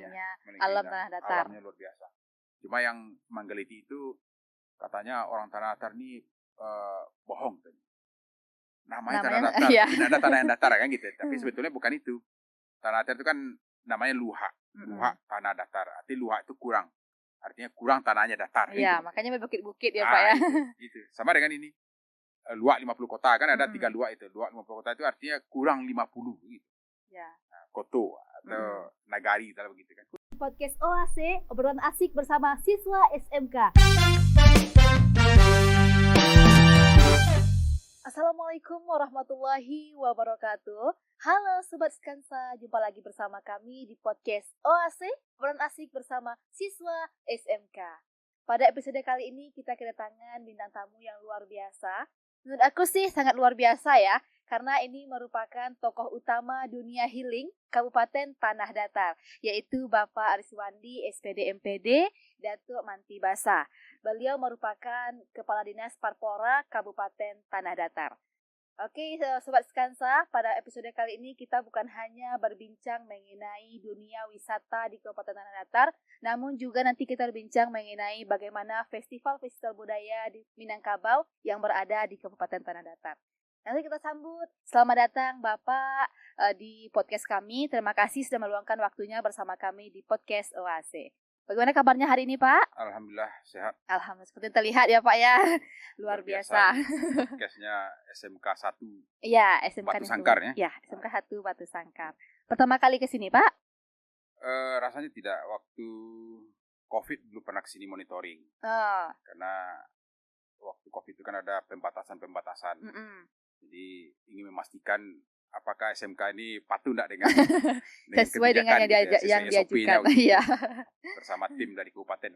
keindahannya alam tanah datar. Alamnya luar biasa. Cuma yang menggeliti itu katanya orang tanah datar ini bohong. Namanya tanah datar, iya. tapi tidak ada tanah yang datar kan gitu. Tapi sebetulnya bukan itu. Tanah datar itu kan namanya luha. Luha tanah datar. Artinya luha itu kurang. Artinya kurang tanahnya datar. Iya, gitu. makanya berbukit-bukit ya Pak ya. Itu. Sama dengan ini. Luak 50 kota kan ada 3 luak itu. Luak 50 kota itu artinya kurang 50 gitu. Ya. Koto atau nagari kalau begitu kan. Podcast OAC, obrolan asik bersama siswa SMK. Assalamualaikum warahmatullahi wabarakatuh. Halo Sobat Skansa, jumpa lagi bersama kami di podcast OAC, obrolan asik bersama siswa SMK. Pada episode kali ini kita kedatangan bintang tamu yang luar biasa. Menurut aku sih sangat luar biasa ya, karena ini merupakan tokoh utama dunia healing Kabupaten Tanah Datar, yaitu Bapak Ariswandi SPD MPD Datuk Manti Basa. Beliau merupakan Kepala Dinas Parpora Kabupaten Tanah Datar. Oke, Sobat Skansa, pada episode kali ini kita bukan hanya berbincang mengenai dunia wisata di Kabupaten Tanah Datar, namun juga nanti kita berbincang mengenai bagaimana festival-festival budaya di Minangkabau yang berada di Kabupaten Tanah Datar. Nanti kita sambut. Selamat datang Bapak di podcast kami. Terima kasih sudah meluangkan waktunya bersama kami di podcast OAC. Bagaimana kabarnya hari ini Pak? Alhamdulillah sehat. Alhamdulillah, seperti terlihat ya Pak ya. Luar biasa. Podcastnya SMK 1. Iya, SMK Batu Sangkar ya? Ya, SMK 1 Batu Sangkar. Pertama kali ke sini Pak? Rasanya tidak. Waktu COVID belum pernah kesini monitoring. Karena waktu COVID itu kan ada pembatasan. Jadi ingin memastikan apakah SMK ini patuh tidak dengan sesuai dengan yang diajukan. Iya. Bersama tim dari kabupaten.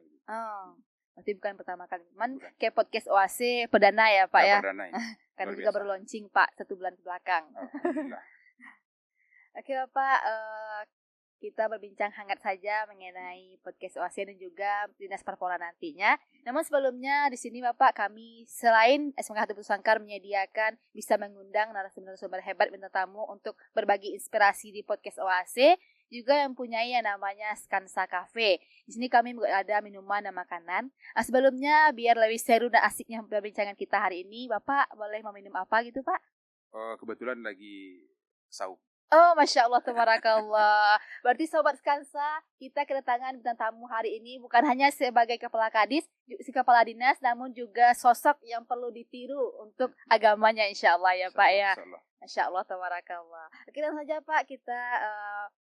Berarti bukan pertama kali. Cuman kayak podcast OAC perdana ya Pak ya. Perdana ini. Karena juga baru launching Pak 1 bulan ke belakang. Alhamdulillah. Oke Bapak, kita berbincang hangat saja mengenai podcast OAC dan juga Dinas Parpora nantinya. Namun sebelumnya di sini Bapak, kami selain SMK 1 Batu Sangkar menyediakan bisa mengundang narasumber-narasumber hebat bintang tamu untuk berbagi inspirasi di podcast OAC, juga yang mempunyai yang namanya Skansa Cafe. Di sini kami ada minuman dan makanan. Sebelumnya biar lebih seru dan asiknya perbincangan kita hari ini, Bapak boleh meminum apa gitu Pak? Kebetulan lagi saup. Oh, Masya Allah, tabarakallah. Berarti Sobat Skansa, kita kedatangan bintang tamu hari ini bukan hanya sebagai kepala kadis, si kepala dinas, namun juga sosok yang perlu ditiru untuk agamanya insya Allah ya Pak ya. Masya Allah, tabarakallah. Oke, langsung saja Pak, kita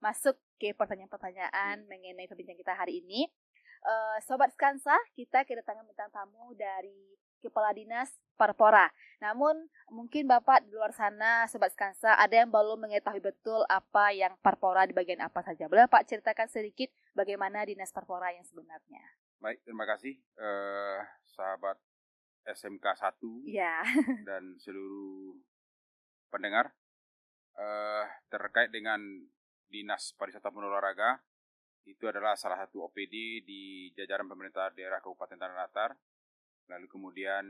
masuk ke pertanyaan-pertanyaan mengenai perbincangan kita hari ini. Sobat Skansa, kita kedatangan bintang tamu dari Kepala Dinas Parpora. Namun mungkin Bapak di luar sana, Sobat Skansa, ada yang belum mengetahui betul apa yang Parpora di bagian apa saja. Boleh Pak ceritakan sedikit bagaimana Dinas Parpora yang sebenarnya? Baik, terima kasih sahabat SMK 1 ya. Dan seluruh pendengar terkait dengan Dinas Pariwisata dan Olahraga. Itu adalah salah satu OPD di jajaran pemerintah daerah Kabupaten Tanah Datar. Lalu kemudian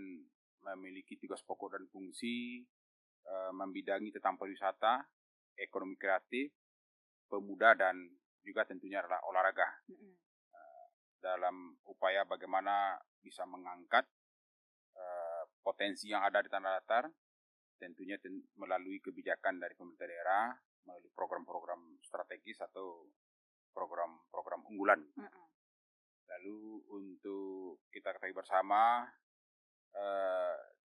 memiliki tugas pokok dan fungsi membidangi tentang pariwisata, ekonomi kreatif, pemuda, dan juga tentunya adalah olahraga. Dalam upaya bagaimana bisa mengangkat potensi yang ada di Tanah Datar, tentunya melalui kebijakan dari pemerintah daerah, melalui program-program strategis atau program-program unggulan. Lalu untuk kita ketahui bersama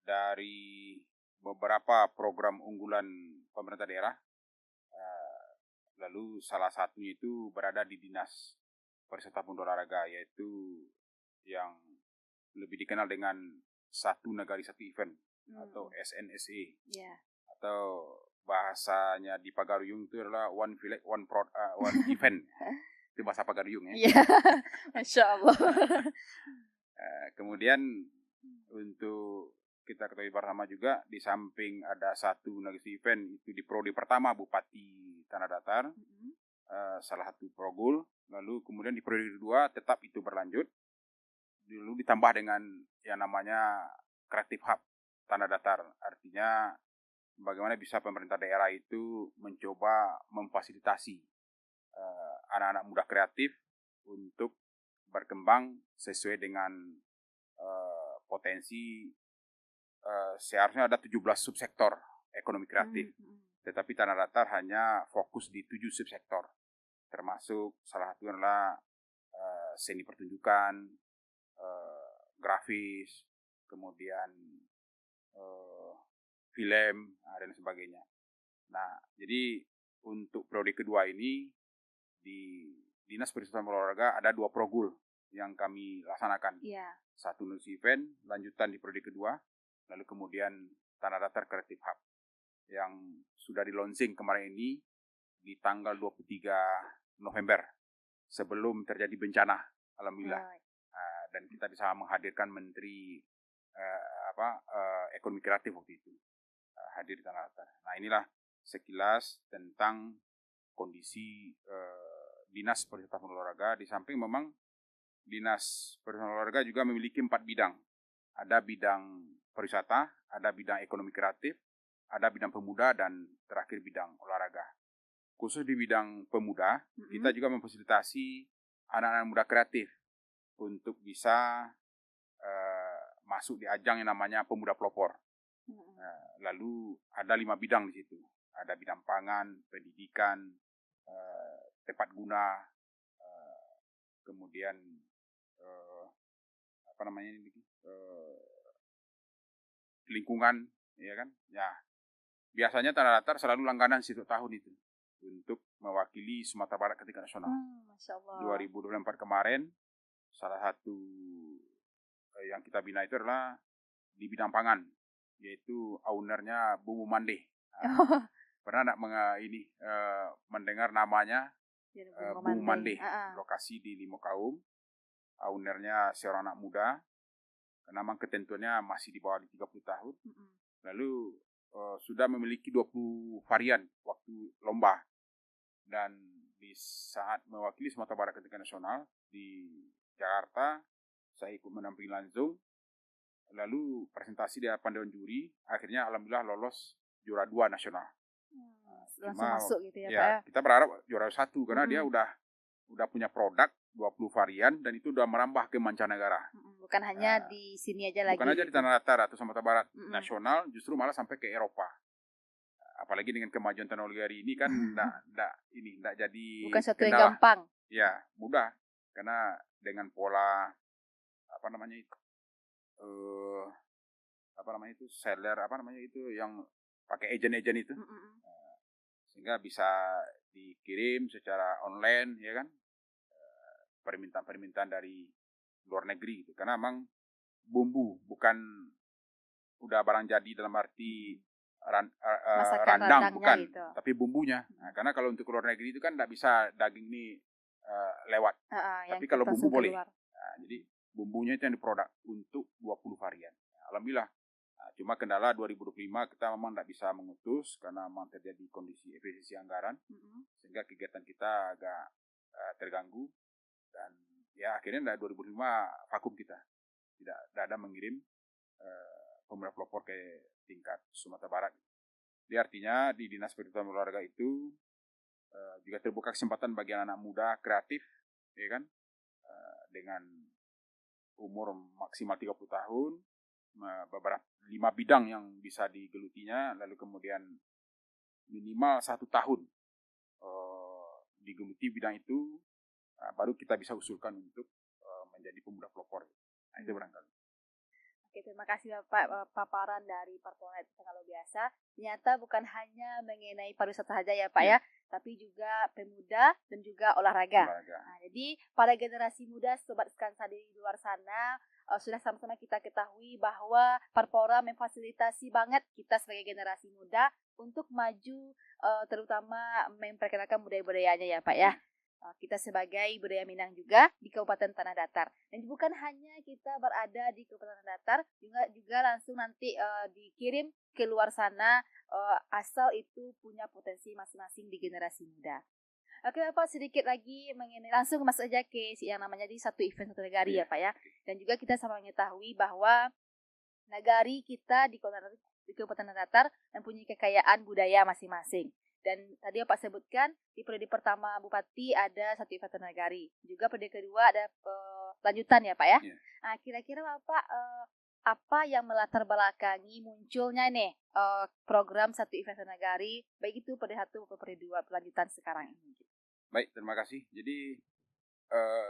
dari beberapa program unggulan pemerintah daerah, lalu salah satunya itu berada di Dinas Pariwisata dan Olahraga, yaitu yang lebih dikenal dengan Satu Nagari Satu Event atau SNSE, atau bahasanya di Pagaruyung itu adalah One Village One Event. Itu bahasa Pagaruyung ya. Masya Allah. Kemudian untuk kita ketahui bersama juga, di samping ada Satu Nagari Event itu di prodi pertama Bupati Tanah Datar, salah satu progul. Lalu kemudian di prodi kedua tetap itu berlanjut. Dulu ditambah dengan yang namanya Creative Hub Tanah Datar. Artinya bagaimana bisa pemerintah daerah itu mencoba memfasilitasi anak-anak muda kreatif untuk berkembang sesuai dengan potensi. Seharusnya ada 17 subsektor ekonomi kreatif, tetapi Tanah Datar hanya fokus di 7 subsektor, termasuk salah satu adalah seni pertunjukan, grafis, kemudian film, dan sebagainya. Nah, jadi untuk periode kedua ini di Dinas Pariwisata dan Olahraga ada 2 progul yang kami laksanakan. Satu nulis event lanjutan di periode kedua, lalu kemudian Tanah Datar Creative Hub yang sudah di launching kemarin ini di tanggal 23 November sebelum terjadi bencana, alhamdulillah. Dan kita bisa menghadirkan Menteri Ekonomi Kreatif waktu itu hadir di Tanah Datar. Nah, inilah sekilas tentang kondisi Dinas Pariwisata dan Olahraga. Di samping memang Dinas Pariwisata dan Olahraga juga memiliki 4 bidang. Ada bidang pariwisata, ada bidang ekonomi kreatif, ada bidang pemuda, dan terakhir bidang olahraga. Khusus di bidang pemuda, kita juga memfasilitasi anak-anak muda kreatif untuk bisa masuk di ajang yang namanya Pemuda Pelopor. Lalu ada 5 bidang di situ. Ada bidang pangan, pendidikan, tepat guna, kemudian lingkungan, ya kan? Ya, biasanya Tanah Datar selalu langganan situ tahun itu untuk mewakili Sumatera Barat ke tingkat nasional. Masya Allah. 2024 kemarin, salah satu yang kita bina itu adalah di bidang pangan, yaitu ownernya Bumbu Mande. Pernah nak mendengar namanya Bumbu Mande? Lokasi di Limokaum, ownernya seorang anak muda. Karena memang ketentuannya masih di bawah 30 tahun. Lalu sudah memiliki 20 varian waktu lomba. Dan di saat mewakili Sumatera Barat ke tingkat nasional di Jakarta, saya ikut mendampingi langsung. Lalu presentasi di hadapan dewan juri, akhirnya alhamdulillah lolos juara 2 nasional. Langsung masuk gitu ya, Pak ya? Kita berharap juara 1 karena dia udah punya produk 20 varian dan itu udah merambah ke mancanegara. Bukan hanya di sini aja lagi. Bukan aja di Tanah Datar atau Sumatera Barat nasional, justru malah sampai ke Eropa. Apalagi dengan kemajuan teknologi hari ini kan enggak jadi bukan sesuatu yang gampang. Ya, mudah. Karena dengan pola seller yang pakai agent itu. Sehingga bisa dikirim secara online, ya kan? Permintaan dari luar negeri gitu. Karena memang bumbu bukan udah barang jadi dalam arti randang bukan, gitu. Tapi bumbunya. Nah, karena kalau untuk luar negeri itu kan tidak bisa daging ini lewat. Tapi kalau bumbu boleh. Nah, jadi bumbunya itu yang diproduk untuk 20 varian. Alhamdulillah. Nah, cuma kendala 2025 kita memang tidak bisa mengutus karena memang terjadi kondisi efisiensi anggaran, sehingga kegiatan kita agak terganggu. Dan ya akhirnya 2005 vakum kita. Tidak ada mengirim pemuda pelopor ke tingkat Sumatera Barat. Jadi artinya di Dinas Pariwisata dan Olahraga itu juga terbuka kesempatan bagi anak muda kreatif, ya kan, dengan umur maksimal 30 tahun, beberapa 5 bidang yang bisa digelutinya, lalu kemudian minimal 1 tahun digeluti bidang itu. Baru kita bisa usulkan untuk menjadi pemuda pelopor. Nah, itu barangkali. Oke, terima kasih Bapak paparan dari Parpolnet sangat luar biasa. Ternyata bukan hanya mengenai pariwisata saja ya Pak ya, tapi juga pemuda dan juga olahraga. Nah, jadi pada generasi muda Sobat Skansa di luar sana sudah sama-sama kita ketahui bahwa Parpora memfasilitasi banget kita sebagai generasi muda untuk maju, terutama memperkenalkan budaya-budayanya ya Pak ya. Kita sebagai budaya Minang juga di Kabupaten Tanah Datar. Dan bukan hanya kita berada di Kabupaten Tanah Datar, juga langsung nanti dikirim ke luar sana, asal itu punya potensi masing-masing di generasi muda. Oke Bapak, sedikit lagi mengenai, langsung masuk aja ke yang namanya di satu event satu negari ya Pak ya. Dan juga kita sama mengetahui bahwa negari kita di Kabupaten Tanah Datar mempunyai kekayaan budaya masing-masing. Dan tadi Pak sebutkan di periode pertama Bupati ada satu event nagari. Juga periode kedua ada lanjutan ya Pak ya. Yeah. Nah, kira-kira Bapak apa yang melatar belakangi munculnya nih program satu event nagari, baik itu periode 1 atau periode 2 lanjutan sekarang ini? Baik, terima kasih. Jadi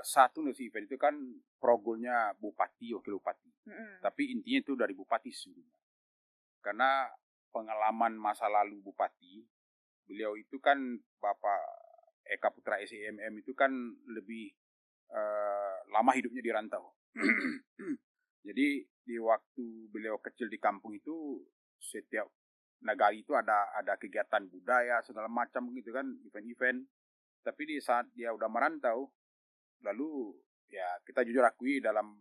satu event itu kan progolnya bupati, wakil bupati. Tapi intinya itu dari bupati sesungguhnya. Karena pengalaman masa lalu bupati, beliau itu kan Bapak Eka Putra SEMM itu kan lebih lama hidupnya di rantau. Jadi di waktu beliau kecil di kampung itu, setiap nagari itu ada kegiatan budaya segala macam gitu kan, event-event. Tapi di saat dia udah merantau, lalu ya kita jujur akui dalam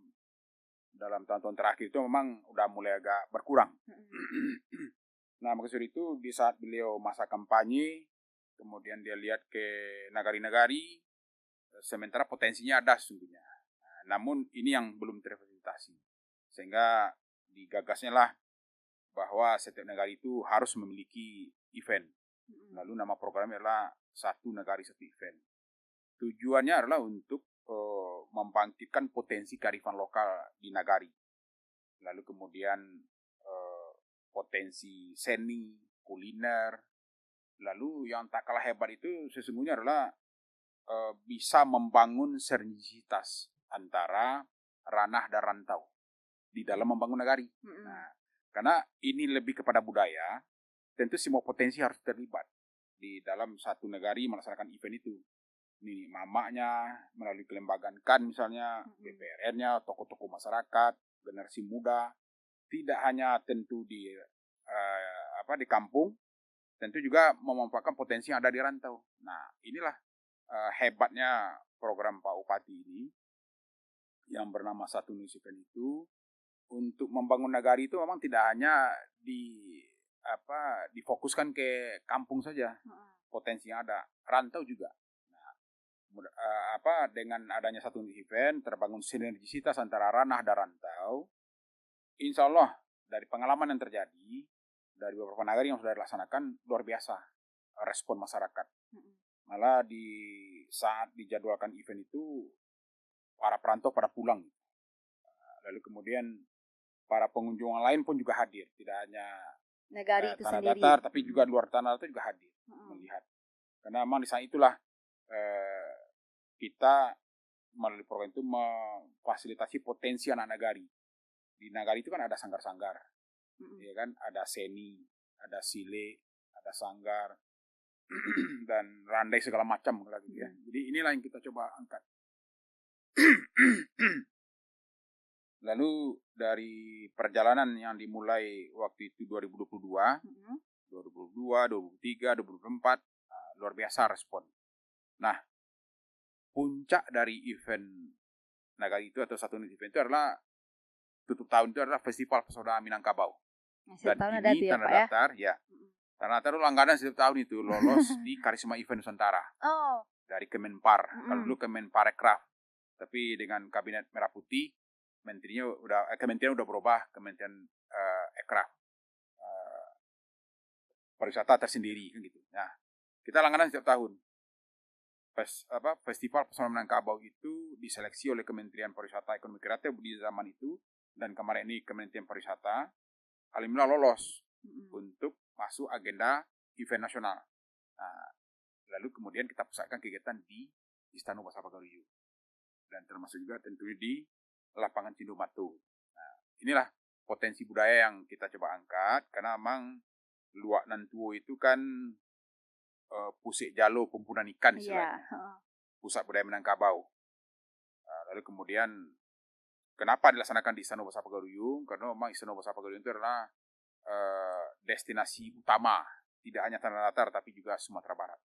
tahun-tahun terakhir itu memang udah mulai agak berkurang. Nah, maksud itu di saat beliau masa kampanye, kemudian dia lihat ke nagari-nagari, sementara potensinya ada sesungguhnya. Nah, namun ini yang belum terfasilitasi. Sehingga digagasnya lah bahwa setiap nagari itu harus memiliki event. Lalu nama programnya adalah Satu Nagari Satu Event. Tujuannya adalah untuk membangkitkan potensi kearifan lokal di nagari. Lalu kemudian potensi seni, kuliner. Lalu yang tak kalah hebat itu sesungguhnya adalah bisa membangun sinergisitas antara ranah dan rantau di dalam membangun nagari. Nah, karena ini lebih kepada budaya, tentu semua potensi harus terlibat di dalam satu nagari melaksanakan event itu. Ini mamanya melalui kelembagaan KAN misalnya, BPRN-nya, tokoh-tokoh masyarakat, generasi muda, tidak hanya tentu di kampung, tentu juga memanfaatkan potensi yang ada di rantau. Nah, inilah hebatnya program Pak Bupati ini yang bernama Satu Nagari Event itu. Untuk membangun nagari itu memang tidak hanya difokuskan ke kampung saja, potensi yang ada, rantau juga. Dengan adanya Satu Event terbangun sinergisitas antara ranah dan rantau. Insya Allah dari pengalaman yang terjadi dari beberapa nagari yang sudah dilaksanakan, luar biasa respon masyarakat. Malah di saat dijadwalkan event itu para perantau pada pulang. Lalu kemudian para pengunjung lain pun juga hadir, tidak hanya nagari itu tanah sendiri, datar, tapi juga luar tanah datar juga hadir melihat. Karena memang di saat itulah kita melalui program itu memfasilitasi potensi anak nagari. Di nagari itu kan ada sanggar-sanggar, ya kan, ada seni, ada sile, ada sanggar, dan randai segala macam gitu ya. Jadi inilah yang kita coba angkat. Lalu dari perjalanan yang dimulai waktu itu 2022, 2023, 2024, luar biasa respon. Nah, puncak dari event nagari itu atau Satu Nagari Event itu adalah tutup tahun itu adalah Festival Pesona Minangkabau. Dan ini tanah daftar, ya. Tanah daftar langganan setiap tahun itu lolos di Karisma Event Nusantara. Dari Kemenpar. Kalau dulu Kemenparekraf. Tapi dengan Kabinet Merah Putih, kementerian udah berubah, Kementerian Ekraf, pariwisata tersendiri kan gitu. Nah, kita langganan setiap tahun. Festival Pesona Minangkabau itu diseleksi oleh Kementerian Pariwisata Ekonomi Kreatif di zaman itu, dan kemarin ini Kementerian Pariwisata alhamdulillah lolos untuk masuk agenda event nasional. Nah, lalu kemudian kita pusatkan kegiatan di Istana Bahasa Pagaruyu, dan termasuk juga tentunya di Lapangan Cindumatu. Nah, inilah potensi budaya yang kita coba angkat, karena memang Luak Nantuo itu kan pusik jalo pempunan ikan istilahnya. Pusat budaya Minangkabau. Lalu kemudian kenapa dilaksanakan di Istana Bahasa Pagaruyu? Karena memang Istana Bahasa Pagaruyu itu adalah destinasi utama, tidak hanya tanah datar tapi juga Sumatera Barat.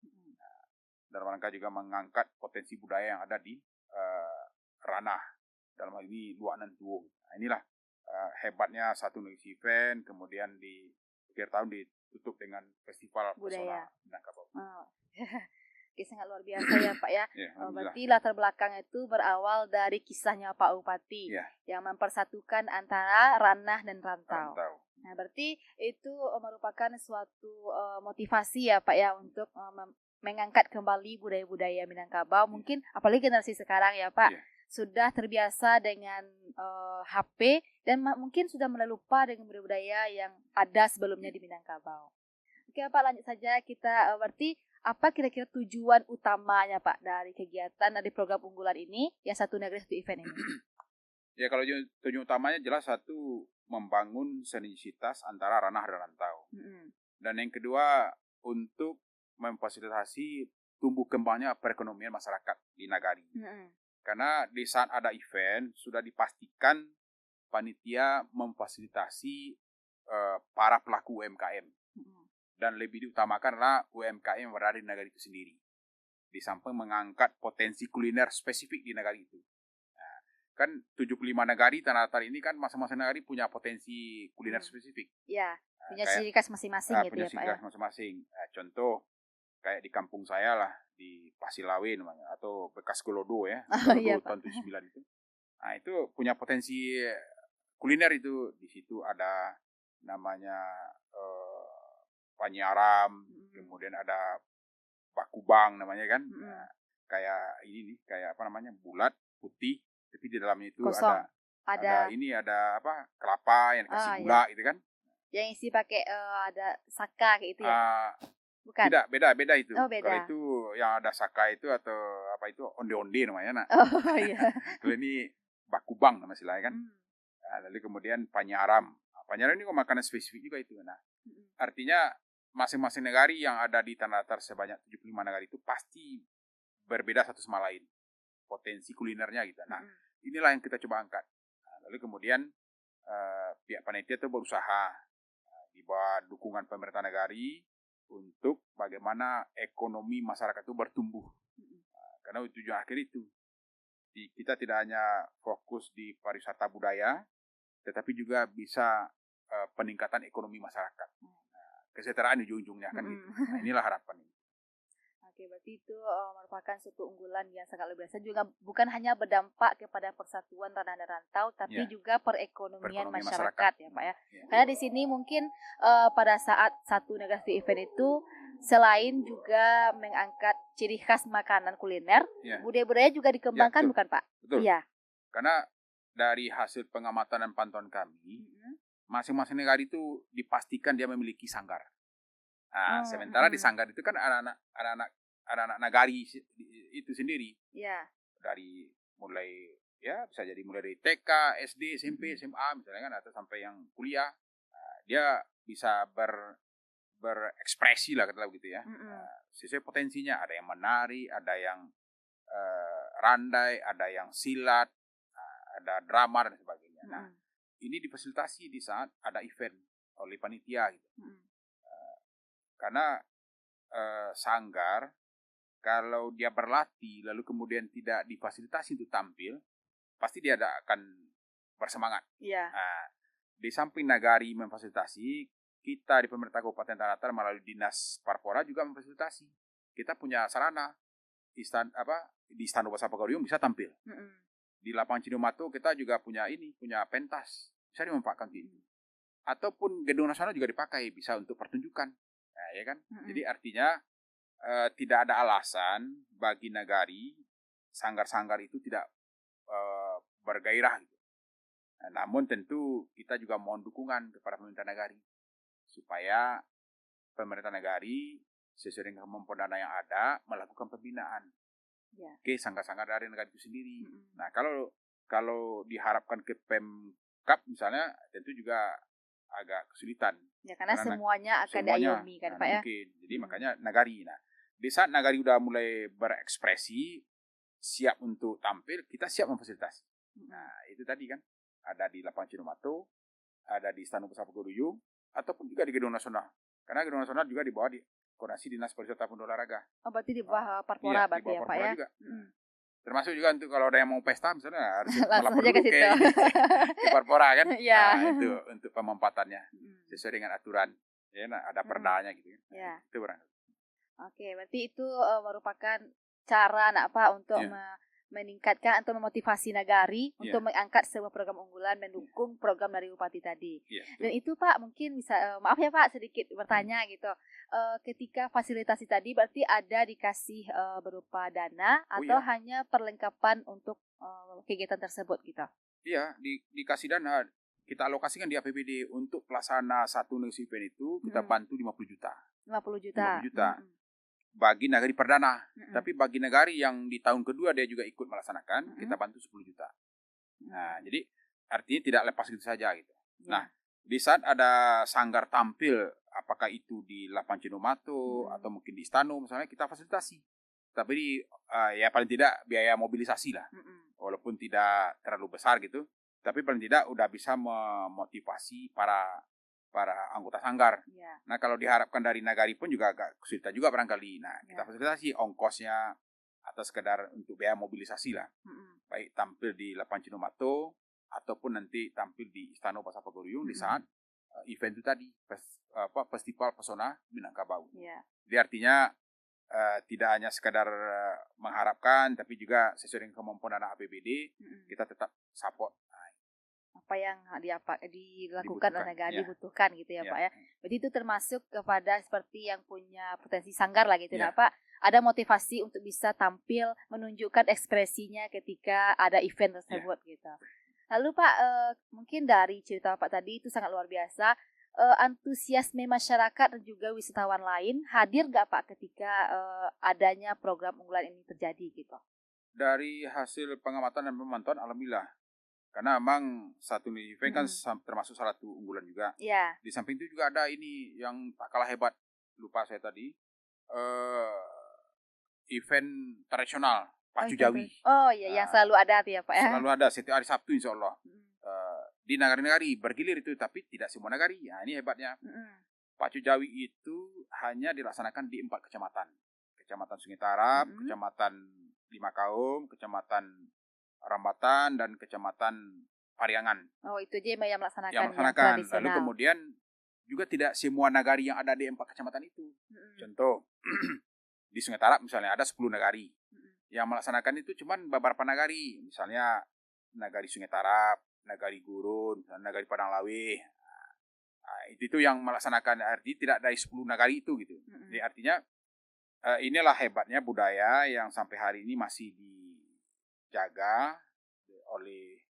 Dan mereka juga mengangkat potensi budaya yang ada di ranah, dalam hal ini Luak Nantuo. Nah, inilah hebatnya Satu Nagari Event. Kemudian di akhir tahun ditutup dengan Festival Pesona Minangkabau. Oke, sangat luar biasa ya Pak ya. Berarti latar belakang itu berawal dari kisahnya Pak Bupati yang mempersatukan antara ranah dan rantau. Nah, berarti itu merupakan suatu motivasi ya Pak ya untuk mengangkat kembali budaya-budaya Minangkabau. Mungkin apalagi generasi sekarang ya Pak, sudah terbiasa dengan HP dan mungkin sudah mulai lupa dengan budaya-budaya yang ada sebelumnya di Minangkabau. Oke Pak, lanjut saja kita berarti apa kira-kira tujuan utamanya Pak dari kegiatan dari program unggulan ini yang satu negeri satu event ini? Ya, kalau tujuan utamanya jelas satu, membangun sinergitas antara ranah dan rantau. Dan yang kedua, untuk memfasilitasi tumbuh kembangnya perekonomian masyarakat di Nagari. Karena di saat ada event, sudah dipastikan panitia memfasilitasi para pelaku UMKM. Dan lebih diutamakanlah UMKM yang berada di Nagari itu sendiri. Di samping mengangkat potensi kuliner spesifik di Nagari itu. Kan 75 negari tanah datar ini kan masing-masing negari punya potensi kuliner spesifik. Iya, punya ciri khas masing-masing gitu ya Pak. Punya ciri khas masing-masing. Contoh kayak di kampung saya lah, di Pasilawe namanya, atau bekas Golodo ya, Golodo tahun 79 itu. Nah, itu punya potensi kuliner itu. Di situ ada namanya Panyaram, kemudian ada Bakubang namanya kan. Nah, kayak ini nih, kayak apa namanya, bulat, putih, tapi di dalamnya itu ada kelapa yang dikasih gula gitu kan. Yang isi pakai ada saka kayak itu ya. Bukan. Tidak, beda itu. Oh, beda. Kalau itu yang ada saka itu atau apa itu onde-onde namanya. Oh iya. Kalau ini bakubang nama istilahnya kan. Nah, lalu kemudian panyaram. Panyaram ini makanan spesifik juga itu. Nah, artinya masing-masing negari yang ada di tanah datar sebanyak 75 negari itu pasti berbeda satu sama lain. Potensi kulinernya gitu. Nah, inilah yang kita coba angkat. Nah, lalu kemudian pihak panitia itu berusaha di bawah dukungan pemerintah negari untuk bagaimana ekonomi masyarakat itu bertumbuh. Nah, karena tujuan akhir itu. Kita tidak hanya fokus di pariwisata budaya, tetapi juga bisa peningkatan ekonomi masyarakat. Nah, kesejahteraan ujung-ujungnya kan gitu. Nah, inilah harapan ini. Oke, berarti itu merupakan suatu unggulan yang sangat luar biasa, juga bukan hanya berdampak kepada persatuan ranah dan rantau, tapi juga perekonomian masyarakat ya Pak ya. Karena di sini mungkin pada saat satu negara satu event itu selain juga mengangkat ciri khas makanan kuliner, budaya-budaya juga dikembangkan bukan Pak? Betul. Iya. Karena dari hasil pengamatan dan pantauan kami, masing-masing negara itu dipastikan dia memiliki sanggar. Nah, sementara di sanggar itu kan anak-anak nagari itu sendiri. Iya. Dari mulai bisa jadi mulai dari TK, SD, SMP, SMA misalnya kan, atau sampai yang kuliah. Nah, dia bisa berekspresi lah kata begitu ya. Sesuai potensinya, ada yang menari, ada yang randai, ada yang silat, ada drama dan sebagainya. Nah, ini difasilitasi di saat ada event oleh panitia gitu. Karena sanggar kalau dia berlatih lalu kemudian tidak difasilitasi untuk tampil, pasti dia akan bersemangat. Nah, di samping nagari memfasilitasi, kita di pemerintah Kabupaten Tanah Datar melalui Dinas Parpora juga memfasilitasi. Kita punya sarana di Istana Bahasa Pagorium bisa tampil. Di lapangan Cidomato kita juga punya pentas, bisa dimanfaatkan itu. Ataupun gedung nasional juga dipakai, bisa untuk pertunjukan. Nah, ya kan? Jadi artinya tidak ada alasan bagi nagari sanggar-sanggar itu tidak bergairah gitu. Nah, namun tentu kita juga mohon dukungan kepada pemerintah nagari supaya pemerintah nagari sesuai dengan kemampuan dana yang ada melakukan pembinaan ke sanggar-sanggar dari negara itu sendiri. Nah, kalau diharapkan ke Pemkab misalnya, tentu juga agak kesulitan. Ya, karena semuanya akan diayomi kan Pak ya. Mungkin. Jadi makanya nagari. Nah, di saat nagari udah mulai berekspresi, siap untuk tampil, kita siap memfasilitasi. Nah, itu tadi kan, ada di lapangan Cidomato, ada di Istana Bahasa Pagorium, ataupun juga di Gedung Nasional. Karena Gedung Nasional juga di bawah koordinasi Dinas Pariwisata dan Olahraga. Oh, berarti di bawah Parpora berarti ya Pak ya? Juga. Termasuk juga untuk kalau ada yang mau pesta misalnya harus melapor dulu ke Parpora kan. Nah, itu untuk pemanfaatannya sesuai dengan aturan. Ya, ada perdanya gitu kan. Itu barangkali. Oke, berarti itu merupakan cara untuk meningkatkan atau memotivasi nagari Iya. untuk mengangkat sebuah program unggulan mendukung program dari Bupati tadi. Iya, Dan itu Pak mungkin bisa maaf ya Pak sedikit bertanya gitu. Ketika fasilitasi tadi berarti ada dikasih berupa dana atau iya. hanya perlengkapan untuk kegiatan tersebut gitu. Iya, dikasih dana. Kita alokasikan di APBD untuk pelaksana satu news event itu kita bantu 50 juta. 50 juta. 50 juta. Bagi nagari perdana. Mm-mm. Tapi bagi nagari yang di tahun kedua dia juga ikut melaksanakan, kita bantu 10 juta. Nah, jadi artinya tidak lepas gitu saja gitu. Nah, di saat ada sanggar tampil, apakah itu di Lapan Cinomato atau mungkin di Istano misalnya, kita fasilitasi. Tapi ya paling tidak biaya mobilisasi lah. Walaupun tidak terlalu besar gitu, tapi paling tidak udah bisa memotivasi para anggota sanggar. Nah, kalau diharapkan dari nagari pun juga agak kesulitan juga barangkali. Nah, kita fasilitasi ongkosnya atau sekedar untuk biaya mobilisasi lah. Baik tampil di Lapan Cinomato ataupun nanti tampil di Istana Pasar Pagoriung di saat event itu tadi, Festival Pesona Minangkabau. Jadi artinya tidak hanya sekedar mengharapkan, tapi juga sesuai dengan kemampuan dana APBD, kita tetap support. Apa yang dilakukan oleh negara dibutuhkan gitu ya Pak ya. Jadi itu termasuk kepada seperti yang punya potensi sanggar lah gitu ya Pak. Ada motivasi untuk bisa tampil menunjukkan ekspresinya ketika ada event tersebut gitu. Lalu Pak mungkin dari cerita Pak tadi itu sangat luar biasa. Antusiasme masyarakat dan juga wisatawan lain hadir nggak Pak ketika adanya program unggulan ini terjadi gitu? Dari hasil pengamatan dan pemantauan alhamdulillah. Karena memang satu event kan termasuk salah satu unggulan juga. Di samping itu juga ada ini yang tak kalah hebat, lupa saya tadi, event tradisional Pacu Jawi. Oh iya, yang selalu ada tuh ya Pak ya. Selalu ada setiap hari Sabtu insya Allah. Di nagari-nagari bergilir itu, tapi tidak semua nagari. Nah, ini hebatnya. Pacu Jawi itu hanya dilaksanakan di 4 kecamatan. Kecamatan Sungai Tarap, Kecamatan Limakaum, Kecamatan Rambatan, dan Kecamatan Pariangan. Oh, itu aja yang melaksanakan. Yang melaksanakan. Lalu kemudian juga tidak semua nagari yang ada di 4 kecamatan itu. Contoh, di Sungai Tarap misalnya ada 10 nagari. Yang melaksanakan itu cuma beberapa nagari. Misalnya nagari Sungai Tarap, nagari Gurun, nagari Padang Lawe. Nah, itu yang melaksanakan, arti tidak dari 10 nagari itu gitu. Jadi artinya inilah hebatnya budaya yang sampai hari ini masih dijaga oleh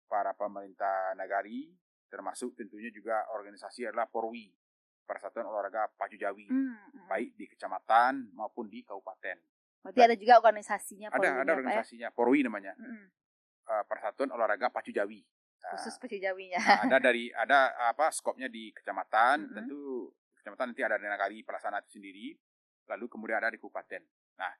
para pemerintah nagari, termasuk tentunya juga organisasi adalah Porwi, Persatuan Olahraga Pacu Jawi, baik di kecamatan maupun di kabupaten. Berarti ada juga organisasinya Porwi. Ada organisasinya, Porwi namanya. Persatuan Olahraga Pacu Jawi. Khusus Pacu Jawinya. Ada skopnya di kecamatan, tentu kecamatan nanti ada di nagari pelaksana itu sendiri, lalu kemudian ada di kabupaten. Nah,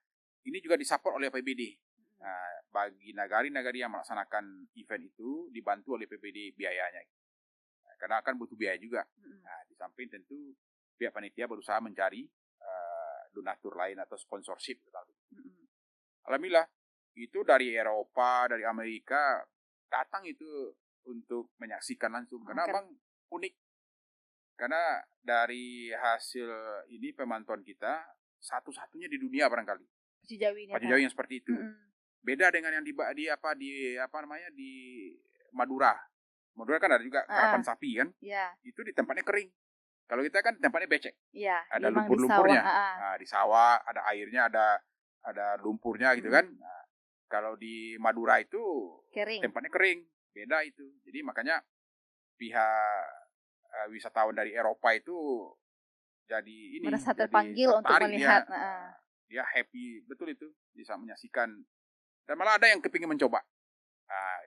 ini juga disupport oleh APBD. Nah, bagi nagari-nagari yang melaksanakan event itu dibantu oleh APBD biayanya. Nah, karena akan butuh biaya juga. Nah, di samping tentu pihak panitia berusaha mencari donatur lain atau sponsorship. Alhamdulillah, itu dari Eropa, dari Amerika datang itu untuk menyaksikan langsung. Karena memang unik. Karena dari hasil ini pemantauan kita, satu-satunya di dunia barangkali. Pacu Jawi yang seperti itu. Beda dengan yang di Madura. Madura kan ada juga karapan sapi kan? Itu di tempatnya kering. Kalau kita kan tempatnya becek. Ada lumpur-lumpurnya. Di sawah ada airnya, ada lumpurnya gitu kan. Nah, kalau di Madura itu tempatnya kering. Beda itu. Jadi makanya pihak wisatawan dari Eropa itu jadi merasa terpanggil untuk melihat. Dia happy betul itu bisa menyaksikan, dan malah ada yang kepingin mencoba.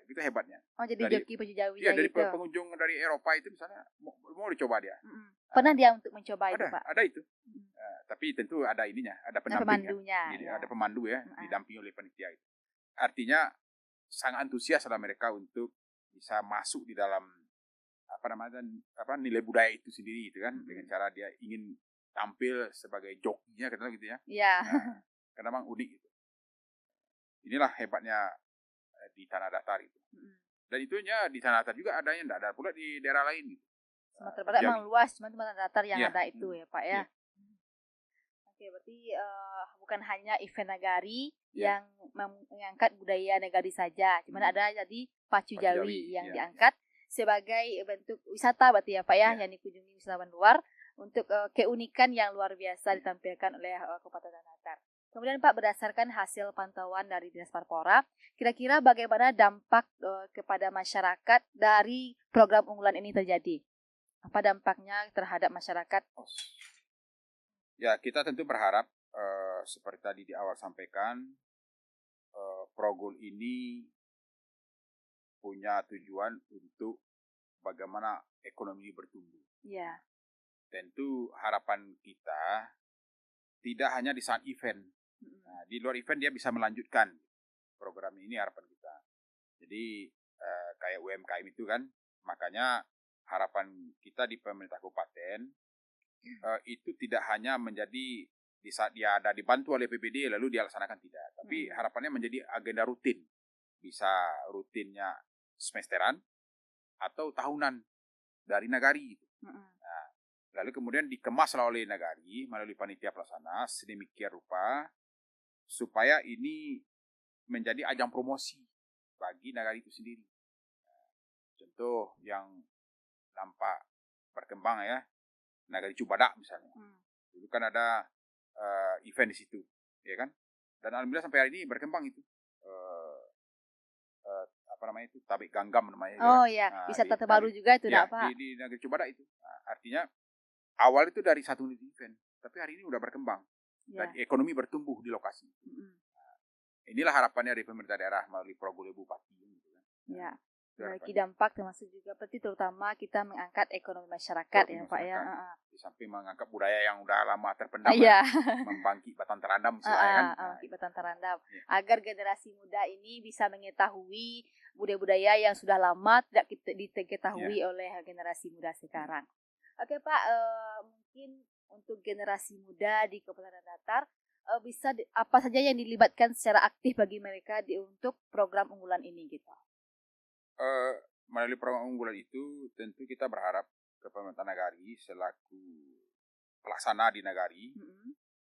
Itu hebatnya. Oh, jadi joki Pacu Jawi. Iya, dari pengunjung dari Eropa itu misalnya mau dicoba dia. Pernah dia untuk mencoba itu Pak? Ada itu. Tapi tentu ada ininya, ada pendampingnya. Jadi ada pemandu ya, didampingi oleh panitia itu. Artinya sangat antusias lah mereka untuk bisa masuk di dalam nilai budaya itu sendiri gitu kan, dengan cara dia ingin tampil sebagai jokinya gitu ya. Nah, karena memang unik itu. Inilah hebatnya di Tanah Datar itu. Dan itunya di Tanah Datar juga ada yang tidak ada pula di daerah lain gitu. Sumatera Barat memang luas, cuma Tanah Datar yang ada itu ya Pak ya. Oke, berarti bukan hanya event nagari Ya. yang mengangkat budaya nagari saja, cuman ada jadi Pacu Pacu Jawi Jawi, yang ya. diangkat sebagai bentuk wisata berarti ya Pak ya, Ya. yang dikunjungi wisatawan luar untuk keunikan yang luar biasa ditampilkan oleh Kabupaten Tanah. Kemudian Pak, berdasarkan hasil pantauan dari Dinas Parpora, kira-kira bagaimana dampak kepada masyarakat dari program unggulan ini terjadi? Apa dampaknya terhadap masyarakat? Ya, kita tentu berharap seperti tadi di awal sampaikan, Progul ini punya tujuan untuk bagaimana ekonomi bertumbuh. Ya. Tentu harapan kita tidak hanya di saat event. Nah, di luar event dia bisa melanjutkan program ini, harapan kita. Jadi kayak UMKM itu kan, makanya harapan kita di pemerintah kabupaten itu tidak hanya menjadi di saat dia ada dibantu oleh PBD lalu dia laksanakan, tidak. Tapi harapannya menjadi agenda rutin. Bisa rutinnya semesteran atau tahunan dari nagari. Nah, lalu kemudian dikemaslah oleh nagari melalui panitia pelaksana sedemikian rupa supaya ini menjadi ajang promosi bagi nagari itu sendiri. Contoh yang nampak berkembang ya, Nagari Cubadak misalnya. Dulu kan ada event di situ, ya kan? Dan alhamdulillah sampai hari ini berkembang itu. Apa namanya itu? Tabik Ganggam namanya. Oh ya, wisata terbaru juga itu, ya, Pak. di Nagari Cubadak itu. Nah, artinya awal itu dari satu unit event, tapi hari ini udah berkembang. Dan ekonomi bertumbuh di lokasi. Nah, inilah harapannya dari pemerintah daerah melalui Progul Bupati. Gitu kan. Ya. Memiliki dampak termasuk juga berarti terutama kita mengangkat ekonomi masyarakat ya Pak ya. Di samping mengangkat budaya yang udah lama terpendam, membangkit Batan Terandam kan. Membangkit Batan Terandam agar generasi muda ini bisa mengetahui budaya-budaya yang sudah lama tidak diketahui oleh generasi muda sekarang. Oke Pak, mungkin untuk generasi muda di Kabupaten Datar bisa apa saja yang dilibatkan secara aktif bagi mereka untuk program unggulan ini gitu. Melalui program unggulan itu tentu kita berharap ke pemerintah nagari selaku pelaksana di nagari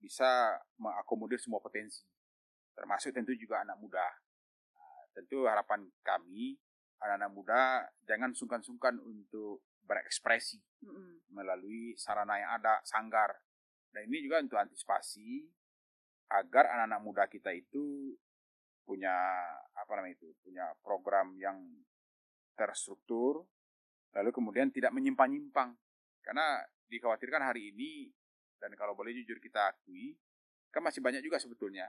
bisa mengakomodir semua potensi, termasuk tentu juga anak muda. Nah, tentu harapan kami anak-anak muda jangan sungkan-sungkan untuk berekspresi melalui sarana yang ada, sanggar. Dan ini juga untuk antisipasi agar anak-anak muda kita itu punya punya program yang terstruktur, lalu kemudian tidak menyimpang-nyimpang. Karena dikhawatirkan hari ini, dan kalau boleh jujur kita akui, kan masih banyak juga sebetulnya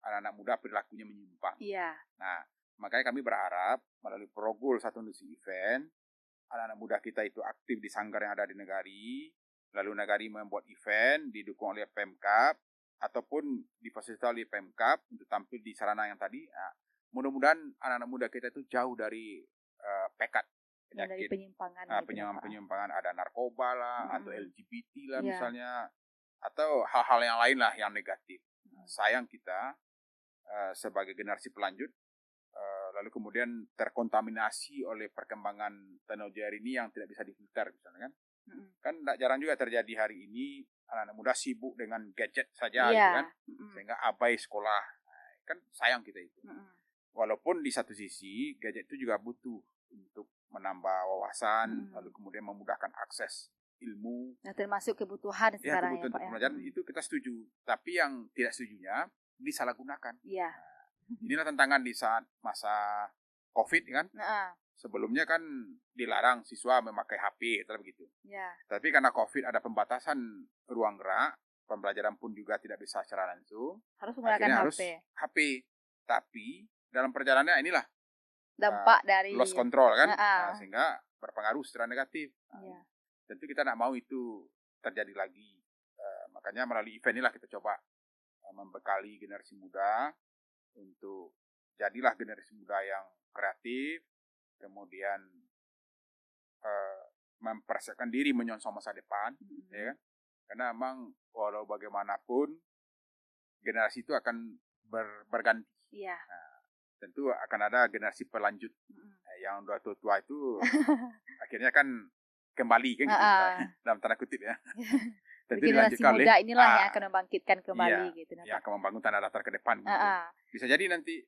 anak-anak muda perilakunya menyimpang. Iya. Nah, makanya kami berharap melalui Progul Satu Industri Event, anak-anak muda kita itu aktif di sanggar yang ada di nagari, lalu nagari membuat event didukung oleh Pemkab, ataupun difasilitasi oleh Pemkab untuk tampil di sarana yang tadi. Nah, mudah-mudahan anak-anak muda kita itu jauh dari pekat penyakit, dari penyimpangan, penyimpangan ada narkoba lah, atau LGBT lah misalnya, atau hal-hal yang lain lah yang negatif. Sayang kita sebagai generasi pelanjut lalu kemudian terkontaminasi oleh perkembangan teknologi hari ini yang tidak bisa difilter misalnya kan. Kan tidak jarang juga terjadi hari ini anak-anak muda sibuk dengan gadget saja gitu kan, sehingga abai sekolah. Kan sayang kita itu. Walaupun di satu sisi gadget itu juga butuh untuk menambah wawasan, lalu kemudian memudahkan akses ilmu. Nah, termasuk kebutuhan sekarang kebutuhan Pak pembelajaran itu kita setuju. Tapi yang tidak setujunya disalahgunakan. Iya. Inilah tantangan di saat masa COVID kan. Sebelumnya kan dilarang siswa memakai HP, atau begitu. Ya. Tapi karena COVID ada pembatasan ruang gerak, pembelajaran pun juga tidak bisa secara langsung. Harus menggunakan HP. Tapi dalam perjalanannya inilah dampak dari loss control kan, sehingga berpengaruh secara negatif. Tentu kita tidak mau itu terjadi lagi. Makanya melalui event inilah kita coba membekali generasi muda untuk jadilah generasi muda yang kreatif, kemudian mempersiapkan diri menyongsong masa depan, ya kan? Karena memang walau bagaimanapun generasi itu akan berganti. Iya. Nah, tentu akan ada generasi pelanjut yang udah tua itu akhirnya kan kembali kan gitu, dalam tanda kutip ya. tentu generasi dilanjutkan muda inilah yang akan Ah, membangkitkan kembali iya, gitu. yang akan membangun tanah datar ke depan. Gitu. Bisa jadi nanti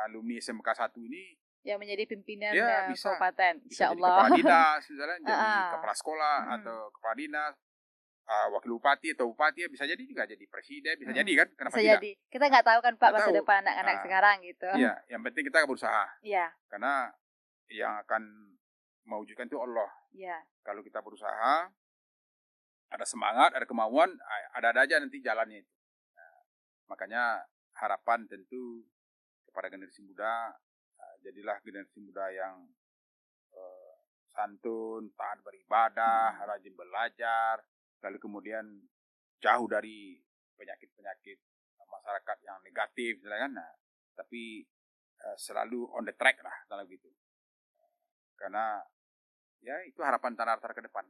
alumni SMK 1 ini yang menjadi pimpinan dia bisa kabupaten, jadi insyaallah. kepala dinas, misalnya jadi Ah, ah. kepala sekolah atau kepala dinas, wakil bupati atau bupati, bisa jadi juga jadi presiden, bisa jadi kan? Kenapa Bisa tidak? jadi. Kita nggak tahu kan Pak Nggak masa tahu. depan anak-anak sekarang gitu. Iya, yang penting kita berusaha. Iya, Karena yang akan mewujudkan itu Allah. iya. Kalau kita berusaha, ada semangat, ada kemauan, ada aja nanti jalannya itu. Nah, makanya harapan tentu kepada generasi muda, jadilah generasi muda yang santun, taat beribadah, rajin belajar, lalu kemudian jauh dari penyakit-penyakit masyarakat yang negatif, misalnya kan. Nah, tapi selalu on the track lah, kalau gitu. Karena ya itu harapan Tanah Datar ke depan,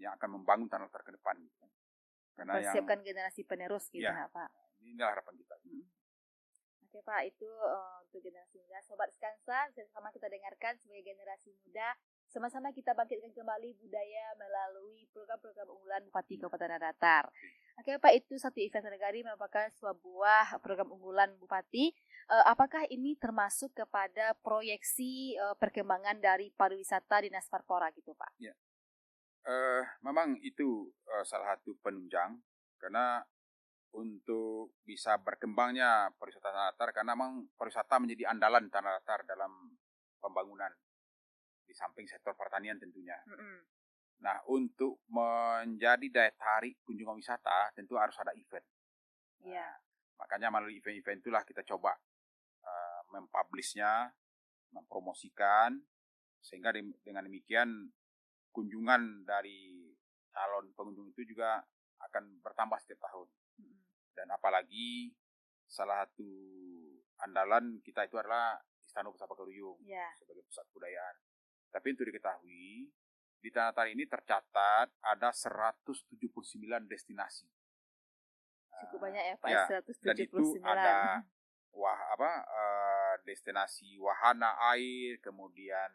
yang akan membangun Tanah Datar ke depan. Gitu. Karena Persiapkan generasi penerus gitu ya, Pak. Inilah harapan kita. Oke Pak, itu untuk generasi muda. Sobat Skansa, sama kita dengarkan sebagai generasi muda, sama-sama kita bangkitkan kembali budaya melalui program-program unggulan Bupati Kabupaten Tanah Datar. Oke Pak, itu satu event Sanagari merupakan sebuah program unggulan Bupati. Apakah ini termasuk kepada proyeksi perkembangan dari pariwisata Dinas Parpora gitu Pak? Ya. Memang itu salah satu penunjang, karena untuk bisa berkembangnya pariwisata Tanah Datar, karena memang pariwisata menjadi andalan Tanah Datar dalam pembangunan, di samping sektor pertanian tentunya. Nah, untuk menjadi daya tarik kunjungan wisata, tentu harus ada event. Nah, makanya melalui event-event itulah kita coba mempublishnya, mempromosikan, sehingga dengan demikian kunjungan dari calon pengunjung itu juga akan bertambah setiap tahun. Dan apalagi salah satu andalan kita itu adalah Istana Pusaka Keruyung sebagai pusat kebudayaan. Tapi untuk diketahui, di Tanah Datar ini tercatat ada 179 destinasi. Cukup banyak ya Pak, ya, 179. Dan itu ada destinasi wahana air, kemudian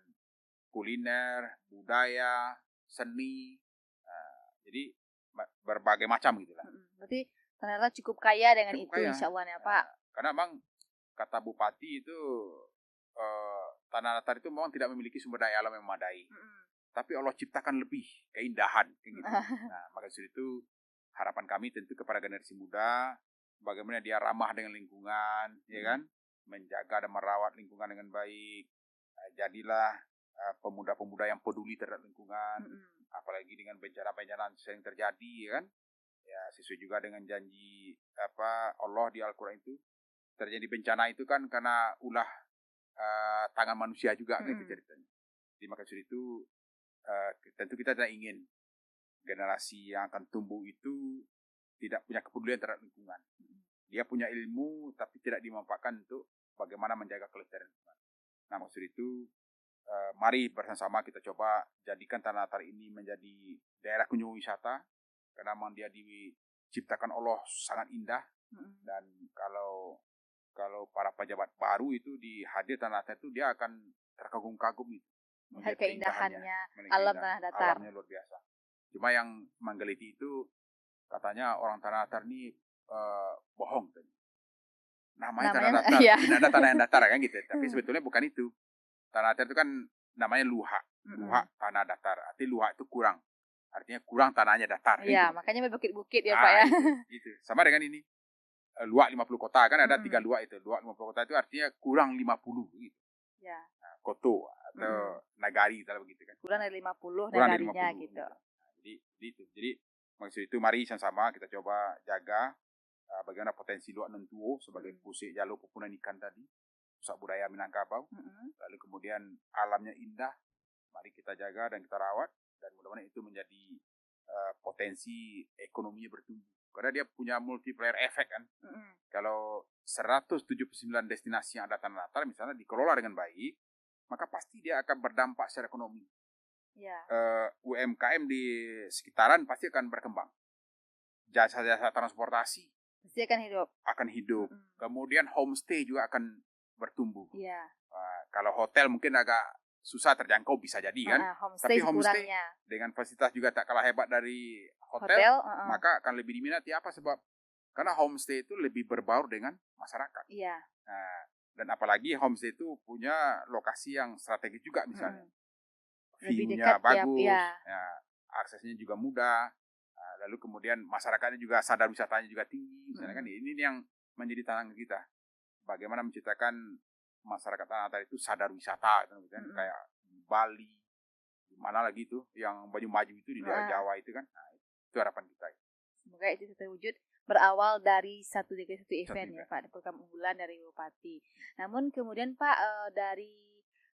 kuliner, budaya, seni, jadi berbagai macam gitulah. Berarti Tanah Datar cukup kaya dengan cukup itu, insya Allah ya Pak. Karena memang kata Bupati itu Tanah Datar itu memang tidak memiliki sumber daya alam yang memadai, tapi Allah ciptakan lebih keindahan, kayak gitu. Nah, maka dari itu harapan kami tentu kepada generasi muda, bagaimana dia ramah dengan lingkungan, ya kan, menjaga dan merawat lingkungan dengan baik. Jadilah pemuda-pemuda yang peduli terhadap lingkungan, apalagi dengan bencana-bencana yang sering terjadi, ya kan. Ya, sesuai juga dengan janji Allah di Al-Quran itu, terjadi bencana itu kan karena ulah tangan manusia juga, gitu ceritanya. Jadi maka dari itu tentu kita tidak ingin generasi yang akan tumbuh itu tidak punya kepedulian terhadap lingkungan. Dia punya ilmu tapi tidak dimanfaatkan untuk bagaimana menjaga kelestarian lingkungan. Nah, maksud itu mari bersama-sama kita coba jadikan Tanah Datar ini menjadi daerah kunjungan wisata, karena memang dia diciptakan Allah sangat indah. Dan kalau para pejabat baru itu dihadir Tanah Datar itu, dia akan terkagum-kagum itu. Melihat keindahannya alam Tanah Datar. Alamnya luar biasa. Cuma yang menggeliti itu katanya orang Tanah Datar ini bohong. Namanya Tanah Datar, tidak ada tanah yang datar kan gitu. Tapi sebetulnya bukan itu. Tanah Datar itu kan namanya luha. Luha tanah datar. Artinya luha itu kurang. Artinya kurang tanahnya datar. Iya, gitu. Makanya berbukit-bukit ya Pak ya. Itu. Sama dengan ini. Luak 50 kota kan ada 3 luak itu. Luak 50 kota itu artinya kurang 50 gitu. Ya. Nah, koto atau nagari kalau begitu kan. Kurang dari 50 nagarinya gitu. Jadi maksud itu mari sama-sama kita coba jaga bagaimana potensi Luak Nentuo sebagai pusat jalur pupunan ikan tadi, pusat budaya Minangkabau. Lalu kemudian alamnya indah, mari kita jaga dan kita rawat, dan mudah-mudahan itu menjadi potensi ekonominya bertumbuh. Karena dia punya multiplier efek kan. Kalau 179 destinasi yang ada Tanah Datar misalnya dikelola dengan baik, maka pasti dia akan berdampak secara ekonomi. UMKM di sekitaran pasti akan berkembang. Jasa-jasa transportasi pasti akan hidup. Kemudian homestay juga akan bertumbuh. Kalau hotel mungkin agak susah terjangkau bisa jadi kan. Homestay Tapi homestay sekurangnya. dengan fasilitas juga tak kalah hebat dari hotel, maka akan lebih diminati. Apa sebab? Karena homestay itu lebih berbaur dengan masyarakat. Iya. Nah, dan apalagi homestay itu punya lokasi yang strategis juga misalnya. View-nya bagus, ya, aksesnya juga mudah. Lalu kemudian masyarakatnya juga sadar wisatanya juga tinggi. Misalnya kan ini yang menjadi tantangan kita. Bagaimana menciptakan masyarakat tanah datar itu sadar wisata, kan? Kayak Bali, mana lagi itu yang maju itu di daerah Jawa itu kan. Nah, itu harapan kita. Semoga itu terwujud berawal dari satu event ya Pak, program unggulan dari Bupati. Namun kemudian Pak, dari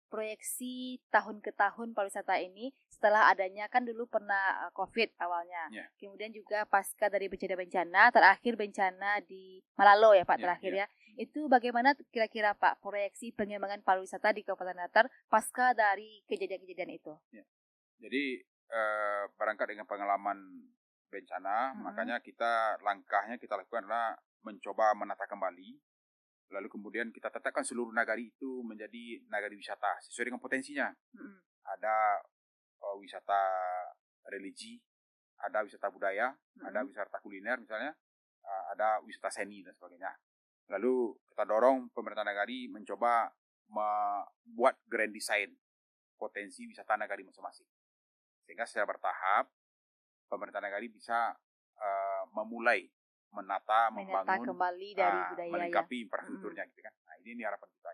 proyeksi tahun ke tahun pariwisata ini setelah adanya kan dulu pernah COVID awalnya, kemudian juga pasca dari bencana terakhir bencana di Malalo ya Pak terakhir ya. Itu bagaimana kira-kira Pak proyeksi pengembangan pariwisata di Kabupaten Datar pasca dari kejadian-kejadian itu? Jadi berangkat dengan pengalaman bencana, makanya langkahnya kita lakukan adalah mencoba menata kembali. Lalu kemudian kita tetapkan seluruh nagari itu menjadi nagari wisata sesuai dengan potensinya. Ada wisata religi, ada wisata budaya, ada wisata kuliner misalnya, ada wisata seni dan sebagainya. Lalu kita dorong pemerintah nagari mencoba membuat grand design potensi wisata nagari masing-masing. Sehingga secara bertahap pemerintah nagari bisa memulai menata membangun kembali dari budaya melengkapi infrastrukturnya gitu kan. Nah, ini harapan kita.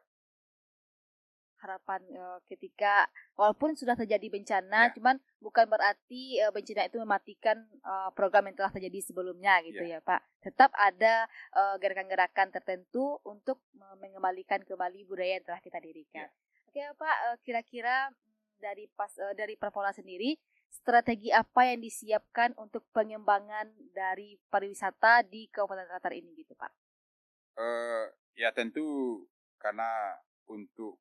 Harapan ketika walaupun sudah terjadi bencana, cuman bukan berarti bencana itu mematikan program yang telah terjadi sebelumnya gitu ya Pak. Tetap ada gerakan-gerakan tertentu untuk mengembalikan kembali budaya yang telah kita dirikan. Oke Pak, kira-kira dari Perpola sendiri, strategi apa yang disiapkan untuk pengembangan dari pariwisata di Kabupaten Datar ini gitu Pak? Ya tentu karena untuk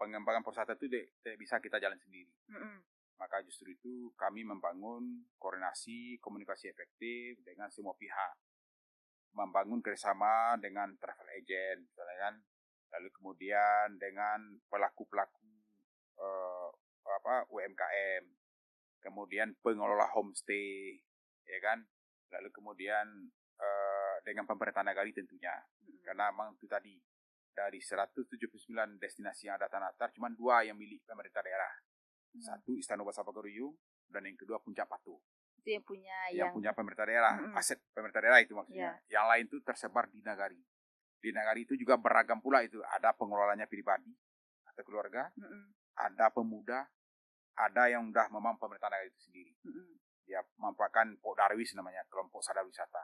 pengembangan pariwisata itu tidak bisa kita jalan sendiri. Maka justru itu kami membangun koordinasi, komunikasi efektif dengan semua pihak. Membangun kerjasama dengan travel agent, misalnya kan. Lalu kemudian dengan pelaku-pelaku UMKM. Kemudian pengelola homestay, ya kan. Lalu kemudian dengan pemerintah nagari tentunya. Karena memang itu tadi dari 179 destinasi yang ada tanah datar, cuma 2 yang milik pemerintah daerah. Satu Istana Basapagaruyung dan yang kedua Puncak Patuh. Itu yang punya pemerintah daerah, aset pemerintah daerah itu maksudnya. Yang lain itu tersebar di nagari. Di nagari itu juga beragam pula itu. Ada pengelolanya pribadi atau keluarga, ada pemuda, ada yang sudah memang pemerintah nagari itu sendiri. Dia memanfaatkan Pok Darwis namanya, kelompok sadar wisata.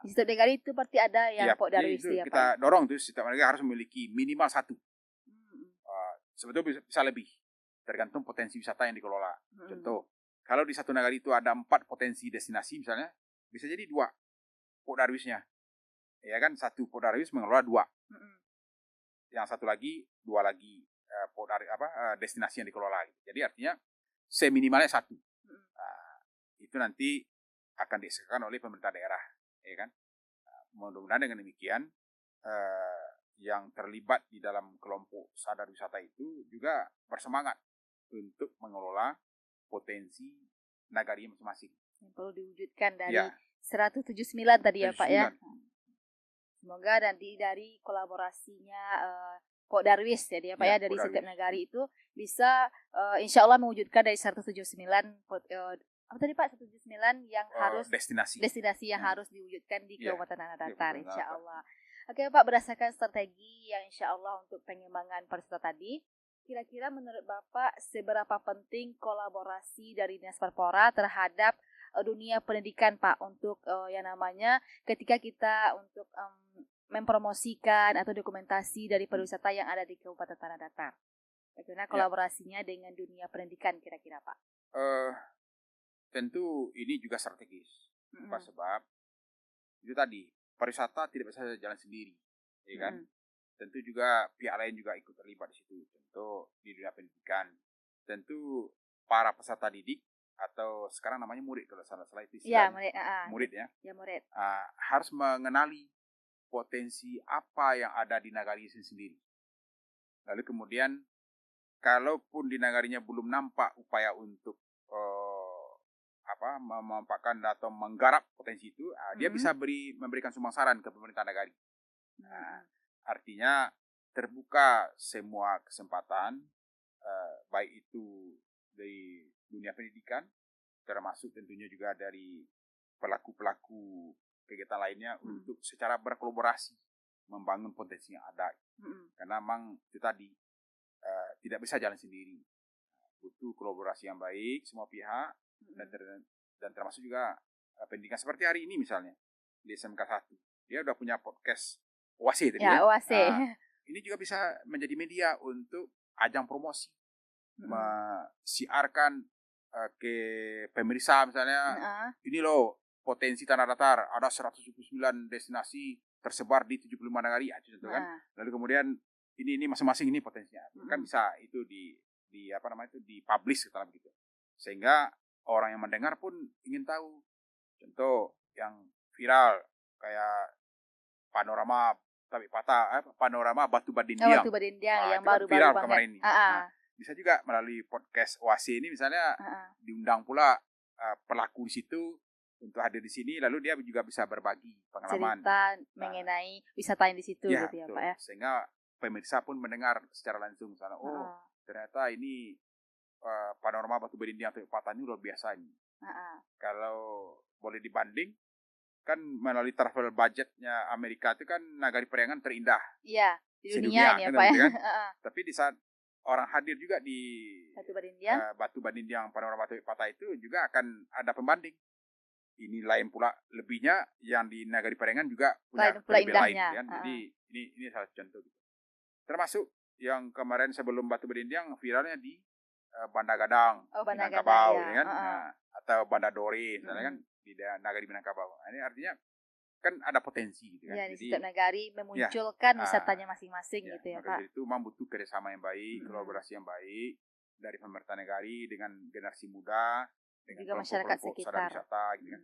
Di setiap negara itu pasti ada yang Pok Darwis itu kita dorong tuh setiap negara harus memiliki minimal 1. Sebetulnya bisa lebih, tergantung potensi wisata yang dikelola. Contoh, kalau di satu negara itu ada 4 potensi destinasi misalnya, bisa jadi 2 Pok Darwisnya. Ya kan, 1 Pok Darwis mengelola 2. Yang satu lagi 2 lagi destinasi yang dikelola. Jadi artinya seminimalnya 1. Itu nanti akan disediakan oleh pemerintah daerah, ya kan. Mudah-mudahan dengan demikian yang terlibat di dalam kelompok sadar wisata itu juga bersemangat untuk mengelola potensi nagari masing-masing. Yang perlu diwujudkan dari 179 tadi ya Pak ya. Semoga nanti dari kolaborasinya Pok Darwis jadi Pak ya dari setiap nagari itu bisa insya Allah mewujudkan dari 179 apa tadi Pak 179 yang harus destinasi yang harus diwujudkan di Kabupaten Tanah Datar insya Allah. Oke Pak, berdasarkan strategi yang insya Allah untuk pengembangan pariwisata tadi, kira-kira menurut Bapak seberapa penting kolaborasi dari Dinas Perpora terhadap dunia pendidikan Pak untuk yang namanya ketika kita untuk mempromosikan atau dokumentasi dari pariwisata yang ada di Kabupaten Tanah Datar. Bagaimana kolaborasinya dengan dunia pendidikan kira-kira Pak? Tentu ini juga strategis. Sebab itu tadi pariwisata tidak bisa jalan sendiri, ya kan? Tentu juga pihak lain juga ikut terlibat di situ. Tentu di dunia pendidikan, tentu para peserta didik atau sekarang namanya murid kalau salah itu istilahnya. Murid ya. Murid. Harus mengenali potensi apa yang ada di nagari sendiri. Lalu kemudian kalaupun di nagarinya belum nampak upaya untuk memanfaatkan atau menggarap potensi itu, dia bisa memberikan sumbang saran ke pemerintah nagari. Nah, artinya terbuka semua kesempatan, baik itu dari dunia pendidikan, termasuk tentunya juga dari pelaku-pelaku kegiatan lainnya untuk secara berkolaborasi membangun potensi yang ada. Karena memang itu tadi tidak bisa jalan sendiri, butuh kolaborasi yang baik semua pihak, dan termasuk juga pendidikan seperti hari ini misalnya di SMK 1 dia udah punya podcast OASE tadi ya. OASE. Ini juga bisa menjadi media untuk ajang promosi, siarkan ke pemirsa misalnya, ini loh potensi tanah datar, ada 179 destinasi tersebar di 75 negara, contoh kan. Lalu kemudian ini masing-masing ini potensinya, kan bisa itu dipublish kata begitu, sehingga orang yang mendengar pun ingin tahu. Contoh yang viral kayak panorama Batu Badindiang. Batu Badindiang yang baru viral kemarin ini. Bisa juga melalui podcast OASE ini misalnya diundang pula pelaku di situ untuk hadir di sini, lalu dia juga bisa berbagi pengalaman cerita mengenai wisata yang di situ gitu ya Pak ya. Sehingga pemirsa pun mendengar secara langsung misalnya, ternyata ini panorama Batu Badindiang atau Patani luar biasa ini. Kalau boleh dibanding, kan melalui travel budgetnya Amerika itu kan nagari Periangan terindah. Iya, di dunia ini ya Pak ya. Kan? Tapi di saat orang hadir juga di Batu Badindiang panorama Batu Patah itu juga akan ada pembanding. Ini lain pula lebihnya yang di nagari Periangan juga punya lebih lain kan. Jadi ini salah satu contoh gitu. Termasuk yang kemarin sebelum Batu Badindiang viralnya di Banda Gadang, Minangkabau, kan? Atau Banda Dore, misalnya kan di nagari Minangkabau. Ini artinya kan ada potensi, gitu kan. Ya, di setiap nagari memunculkan wisatanya masing-masing, gitu ya Pak. Itu memang butuh kerjasama yang baik, kolaborasi yang baik dari pemerintah nagari dengan generasi muda, dengan juga masyarakat sekitar. Wisata, gitu kan.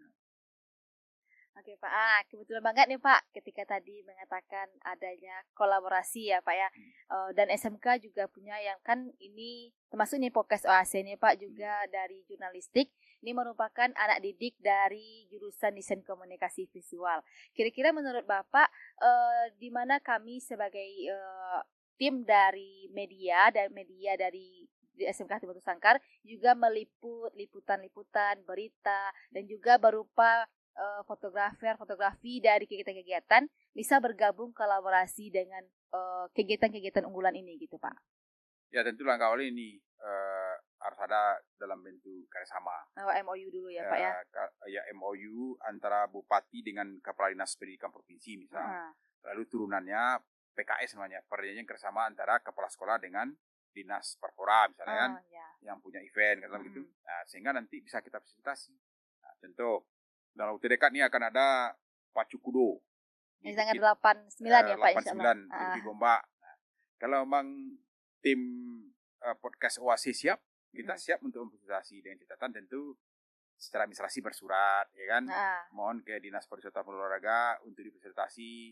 Oke Pak, kebetulan banget nih Pak ketika tadi mengatakan adanya kolaborasi ya Pak ya, dan SMK juga punya yang kan ini termasuk nih podcast OASE nih Pak juga dari jurnalistik, ini merupakan anak didik dari jurusan desain komunikasi visual. Kira-kira menurut Bapak di mana kami sebagai tim dari media dari SMK Batu Sangkar juga meliput liputan-liputan berita dan juga berupa fotografi dari kegiatan-kegiatan bisa bergabung kolaborasi dengan kegiatan-kegiatan unggulan ini gitu Pak. Ya tentu langkah awal ini harus ada dalam bentuk kerjasama. MOU dulu ya Pak ya. Ya MOU antara Bupati dengan Kepala Dinas Pendidikan Provinsi misalnya. Lalu turunannya PKS namanya, perjanjian kerjasama antara kepala sekolah dengan dinas Perpora misalnya kan, yang punya event kan gitu. Nah, sehingga nanti bisa kita fasilitasi. Nah, contoh dalam waktu dekat ini akan ada Pacu Kudo. Ini tanggal 89 ya Pak, 89 di Gombak. Nah, kalau memang tim podcast OASE siap, kita siap untuk memfasilitasi dengan catatan tentu secara administrasi bersurat, ya kan. Mohon ke Dinas Pariwisata dan Olahraga untuk difasilitasi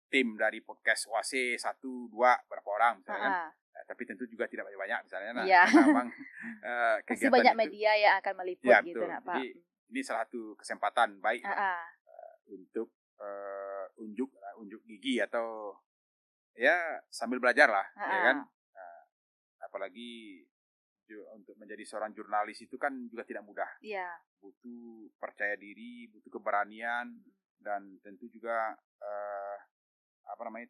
tim dari podcast OASE 1, 2, berapa orang misalnya kan. Tapi tentu juga tidak banyak-banyak misalnya. Memang kegiatan banyak itu, media yang akan meliput gitu Pak. Jadi, ini salah satu kesempatan baik untuk unjuk gigi atau ya sambil belajar lah, ya kan. Apalagi untuk menjadi seorang jurnalis itu kan juga tidak mudah. Butuh percaya diri, butuh keberanian, dan tentu juga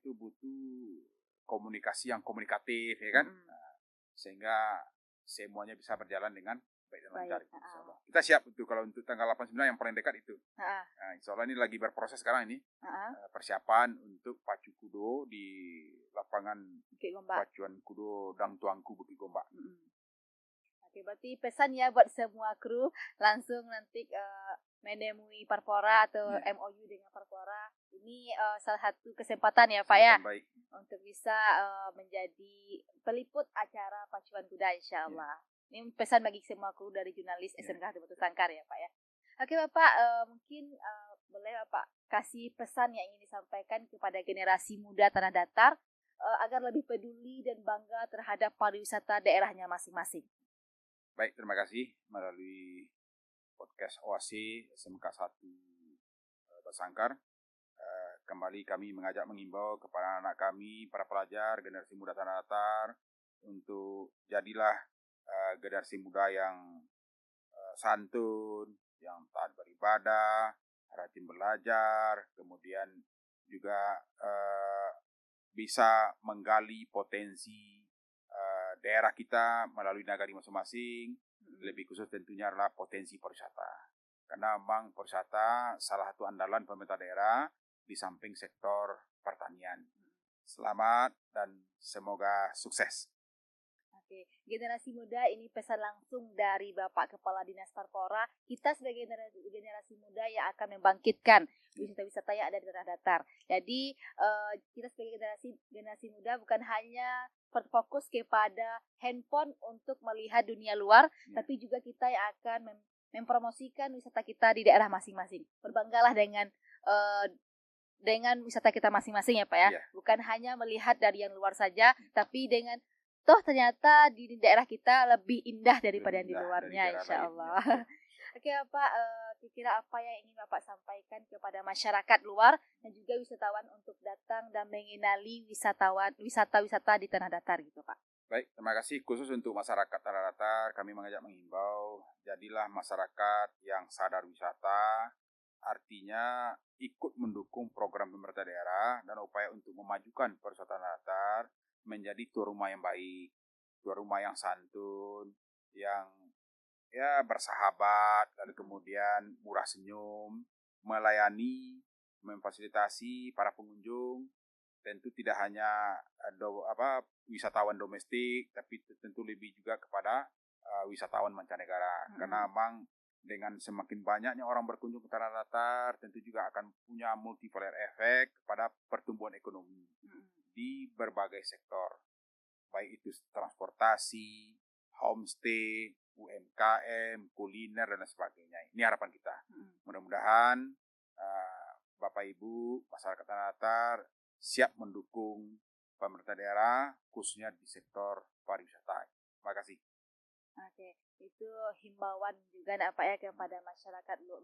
butuh komunikasi yang komunikatif, ya kan. Sehingga semuanya bisa berjalan dengan baik dan lancar. Kita siap kalau untuk tanggal 89 yang paling dekat itu. Nah, insya Allah ini lagi berproses sekarang ini. Persiapan untuk Pacu Kudo di lapangan Pacuan Kudo Dang Tuangku Bukit Gombak. Oke, berarti pesan ya buat semua kru langsung nanti menemui Perpora atau MOU dengan Perpora. Ini salah satu kesempatan ya Pak ya, untuk bisa menjadi peliput acara Pacuan Kuda insya Allah. Ini pesan bagi semua kru dari jurnalis SMK Batu Sangkar ya Pak ya. Oke Bapak, mungkin boleh Bapak kasih pesan yang ingin disampaikan kepada generasi muda tanah datar agar lebih peduli dan bangga terhadap pariwisata daerahnya masing-masing. Baik, terima kasih melalui podcast OASI SMK 1 Basangkar. Kembali kami mengimbau kepada anak kami, para pelajar, generasi muda Tanah Datar, untuk jadilah generasi muda yang santun, yang taat beribadah, rajin belajar, kemudian juga bisa menggali potensi daerah kita melalui nagari masing-masing, lebih khusus tentunya adalah potensi pariwisata. Karena memang pariwisata salah satu andalan pemerintah daerah di samping sektor pertanian. Selamat dan semoga sukses. Oke, generasi muda ini pesan langsung dari Bapak Kepala Dinas Parpora. Kita sebagai generasi muda yang akan membangkitkan wisata-wisata yang ada di tanah datar. Jadi kita sebagai generasi muda bukan hanya berfokus kepada handphone untuk melihat dunia luar, tapi juga kita yang akan mempromosikan wisata kita di daerah masing-masing. Berbanggalah dengan wisata kita masing-masing ya Pak ya. Bukan hanya melihat dari yang luar saja, tapi dengan toh ternyata di daerah kita lebih indah daripada yang di luarnya, insya Allah. Oke Pak, kira-kira apa yang ingin Bapak sampaikan kepada masyarakat luar dan juga wisatawan untuk datang dan mengenali wisata-wisata di Tanah Datar gitu Pak? Baik, terima kasih. Khusus untuk masyarakat Tanah Datar, kami mengimbau, jadilah masyarakat yang sadar wisata, artinya ikut mendukung program pemerintah daerah dan upaya untuk memajukan pariwisata Tanah Datar menjadi tuan rumah yang baik, tuan rumah yang santun, yang bersahabat, lalu kemudian murah senyum, melayani, memfasilitasi para pengunjung. Tentu tidak hanya wisatawan domestik, tapi tentu lebih juga kepada wisatawan mancanegara. Karena memang dengan semakin banyaknya orang berkunjung ke Tanah Datar, tentu juga akan punya multiplier efek kepada pertumbuhan ekonomi di berbagai sektor, baik itu transportasi, homestay, UMKM, kuliner, dan sebagainya. Ini harapan kita. Mudah-mudahan Bapak Ibu, masyarakat Tanah Datar siap mendukung pemerintah daerah, khususnya di sektor pariwisata. Terima kasih. Oke, itu himbauan juga Pak ya kepada masyarakat luar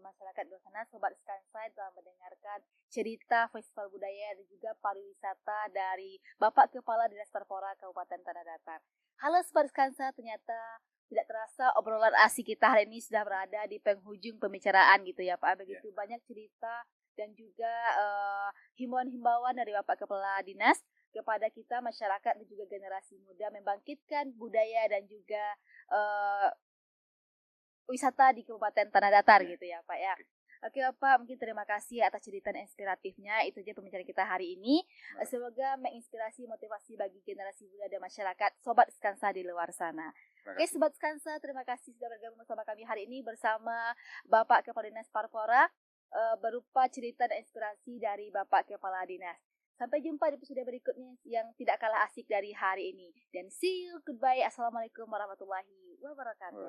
sana. Sobat Skansai telah mendengarkan cerita Festival Budaya dan juga Pariwisata dari Bapak Kepala Dinas Parpora Kabupaten Tanah Datar. Halo Sobat Skansai, ternyata tidak terasa obrolan asik kita hari ini sudah berada di penghujung pembicaraan gitu ya Pak. Begitu banyak cerita dan juga himbauan-himbauan dari Bapak Kepala Dinas kepada kita masyarakat dan juga generasi muda membangkitkan budaya dan juga wisata di Kabupaten Tanah Datar gitu ya Pak ya. Oke Pak, mungkin terima kasih atas cerita inspiratifnya. Itu aja pembicaraan kita hari ini. Semoga menginspirasi motivasi bagi generasi muda dan masyarakat Sobat Skansa di luar sana. Oke Sobat Skansa, terima kasih sudah bergabung bersama kami hari ini bersama Bapak Kepala Dinas Parpora berupa cerita dan inspirasi dari Bapak Kepala Dinas. Sampai jumpa di episode berikutnya yang tidak kalah asik dari hari ini. Dan see you, goodbye, assalamualaikum warahmatullahi wabarakatuh.